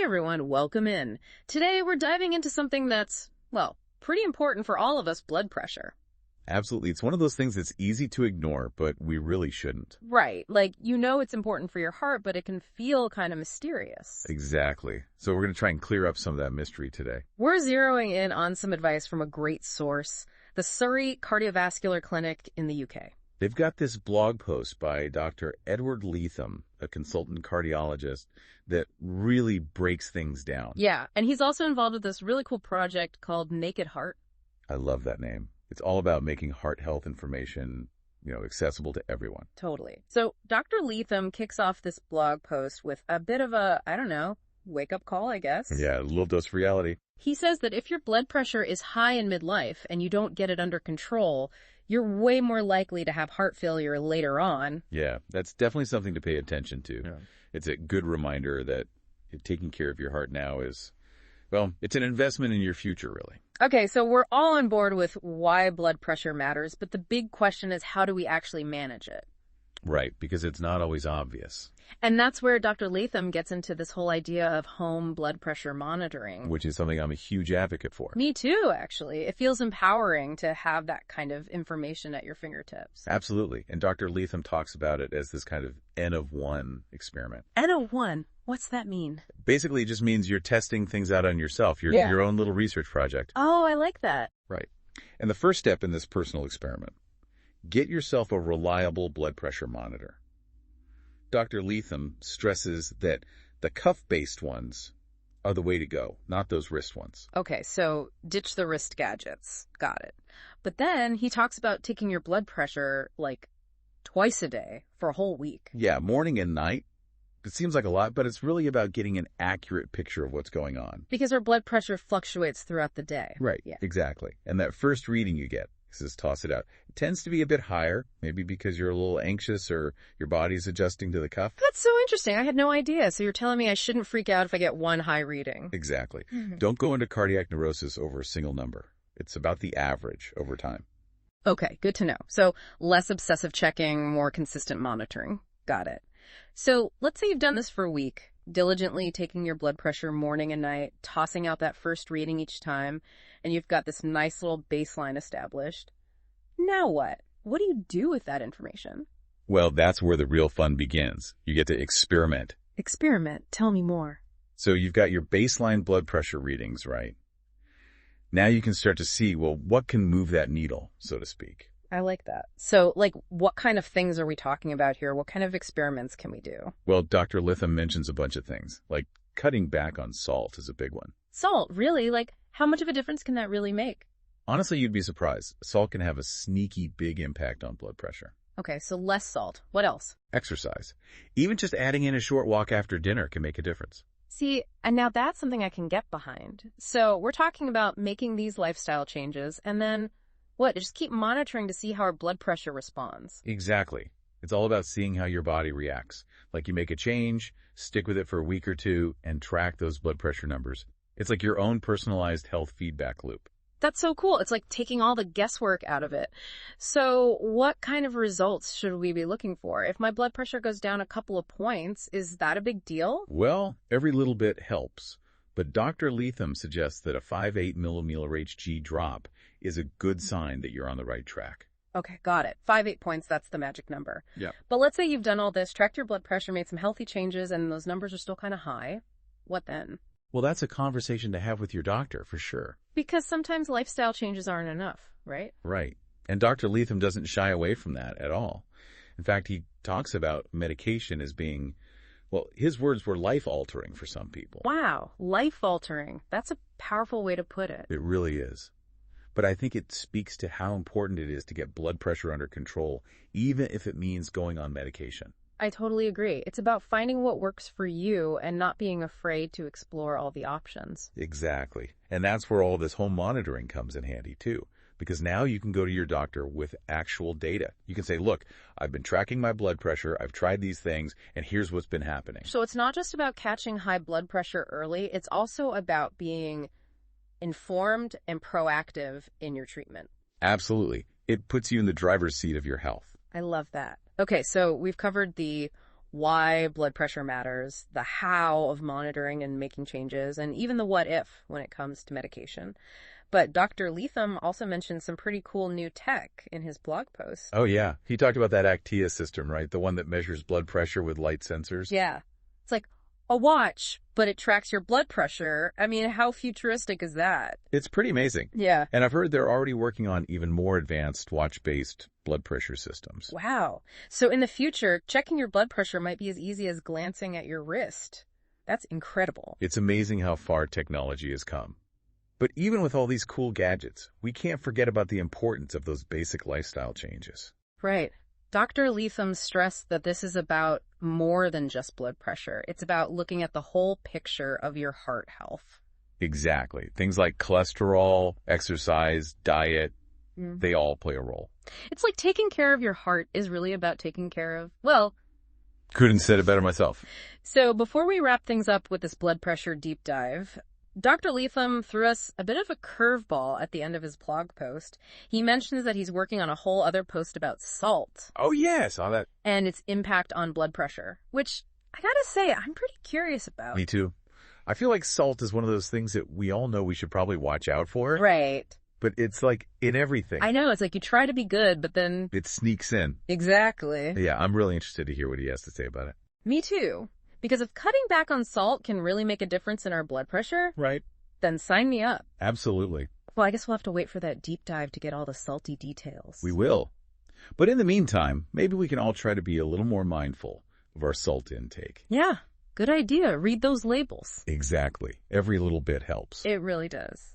Hey everyone, welcome in. Today we're diving into something that's, well, pretty important for all of us, blood pressure. Absolutely. It's one of those things that's easy to ignore, but we really shouldn't. Right, like you know it's important for your heart, but it can feel kind of mysterious. Exactly. So we're going to try and clear up some of that mystery today. We're zeroing in on some advice from a great source, the Surrey Cardiovascular Clinic in the UK. They've got this blog post by Dr. Edward Leatham, a consultant cardiologist, that really breaks things down. Yeah, and he's also involved with this really cool project called Naked Heart. I love that name. It's all about making heart health information, accessible to everyone. Totally. So Dr. Leatham kicks off this blog post with a bit of a, wake-up call, I guess. Yeah, a little dose of reality. He says that if your blood pressure is high in midlife and you don't get it under control, you're way more likely to have heart failure later on. Yeah, that's definitely something to pay attention to. Yeah. It's a good reminder that taking care of your heart now is, well, it's an investment in your future, really. Okay, so we're all on board with why blood pressure matters, but the big question is how do we actually manage it? Right, because it's not always obvious. And that's where Dr. Latham gets into this whole idea of home blood pressure monitoring. Which is something I'm a huge advocate for. Me too, actually. It feels empowering to have that kind of information at your fingertips. Absolutely. And Dr. Latham talks about it as this kind of N-of-1 experiment. N-of-1? What's that mean? Basically, it just means you're testing things out on yourself, your own little research project. Oh, I like that. Right. And the first step in this personal experiment, get yourself a reliable blood pressure monitor. Dr. Leatham stresses that the cuff-based ones are the way to go, not those wrist ones. Okay, so ditch the wrist gadgets. Got it. But then he talks about taking your blood pressure, like, twice a day for a whole week. Yeah, morning and night. It seems like a lot, but it's really about getting an accurate picture of what's going on. Because our blood pressure fluctuates throughout the day. Right, Yeah. Exactly. And that first reading you get, says toss it out, it tends to be a bit higher, maybe because you're a little anxious or your body's adjusting to the cuff. That's so interesting. I had no idea. So you're telling me I shouldn't freak out if I get one high reading. Exactly. Don't go into cardiac neurosis over a single number. It's about the average over time. Okay, good to know. So less obsessive checking, more consistent monitoring. Got it. So let's say you've done this for a week, diligently taking your blood pressure morning and night, tossing out that first reading each time, and you've got this nice little baseline established. Now what? What do you do with that information? Well, that's where the real fun begins. You get to experiment. Experiment. Tell me more. So you've got your baseline blood pressure readings, right? Now you can start to see, well, what can move that needle, so to speak. I like that. So, what kind of things are we talking about here? What kind of experiments can we do? Well, Dr. Latham mentions a bunch of things, like cutting back on salt is a big one. Salt, really? How much of a difference can that really make? Honestly, you'd be surprised. Salt can have a sneaky big impact on blood pressure. Okay, so less salt. What else? Exercise. Even just adding in a short walk after dinner can make a difference. See, and now that's something I can get behind. So we're talking about making these lifestyle changes and then, just keep monitoring to see how our blood pressure responds. Exactly. It's all about seeing how your body reacts. Like you make a change, stick with it for a week or two, and track those blood pressure numbers. It's like your own personalized health feedback loop. That's so cool. It's like taking all the guesswork out of it. So what kind of results should we be looking for? If my blood pressure goes down a couple of points, is that a big deal? Well, every little bit helps. But Dr. Leatham suggests that a 5/8 millimolar Hg drop is a good sign that you're on the right track. Okay, got it. 5-8 points, that's the magic number. Yeah. But let's say you've done all this, tracked your blood pressure, made some healthy changes, and those numbers are still kind of high. What then? Well, that's a conversation to have with your doctor, for sure. Because sometimes lifestyle changes aren't enough, right? Right. And Dr. Leatham doesn't shy away from that at all. In fact, he talks about medication as being, well, his words were life-altering for some people. Wow, life-altering. That's a powerful way to put it. It really is. But I think it speaks to how important it is to get blood pressure under control, even if it means going on medication. I totally agree. It's about finding what works for you and not being afraid to explore all the options. Exactly. And that's where all this home monitoring comes in handy, too. Because now you can go to your doctor with actual data. You can say, look, I've been tracking my blood pressure, I've tried these things, and here's what's been happening. So it's not just about catching high blood pressure early, it's also about being informed and proactive in your treatment. Absolutely. It puts you in the driver's seat of your health. I love that. Okay, so we've covered the why blood pressure matters, the how of monitoring and making changes, and even the what if when it comes to medication. But Dr. Leatham also mentioned some pretty cool new tech in his blog post. Oh, yeah. He talked about that Actia system, right? The one that measures blood pressure with light sensors. Yeah. It's like a watch, but it tracks your blood pressure. I mean, how futuristic is that? It's pretty amazing. Yeah. And I've heard they're already working on even more advanced watch-based blood pressure systems. Wow. So in the future, checking your blood pressure might be as easy as glancing at your wrist. That's incredible. It's amazing how far technology has come. But even with all these cool gadgets, we can't forget about the importance of those basic lifestyle changes. Right. Dr. Leatham stressed that this is about more than just blood pressure. It's about looking at the whole picture of your heart health. Exactly. Things like cholesterol, exercise, diet, they all play a role. It's like taking care of your heart is really about taking care of, well... Couldn't have said it better myself. So before we wrap things up with this blood pressure deep dive, Dr. Leatham threw us a bit of a curveball at the end of his blog post. He mentions that he's working on a whole other post about salt. Oh, yeah, I saw that. And its impact on blood pressure, which I gotta say, I'm pretty curious about. Me too. I feel like salt is one of those things that we all know we should probably watch out for. Right. But it's like in everything. I know, it's like you try to be good, but then... It sneaks in. Exactly. Yeah, I'm really interested to hear what he has to say about it. Me too. Because if cutting back on salt can really make a difference in our blood pressure, right, then sign me up. Absolutely. Well, I guess we'll have to wait for that deep dive to get all the salty details. We will. But in the meantime, maybe we can all try to be a little more mindful of our salt intake. Yeah, good idea. Read those labels. Exactly. Every little bit helps. It really does.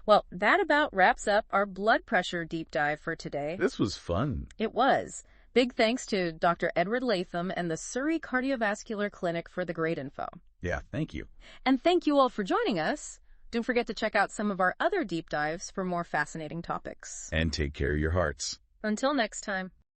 Well, that about wraps up our blood pressure deep dive for today. This was fun. It was. Big thanks to Dr. Edward Latham and the Surrey Cardiovascular Clinic for the great info. Yeah, thank you. And thank you all for joining us. Don't forget to check out some of our other deep dives for more fascinating topics. And take care of your hearts. Until next time.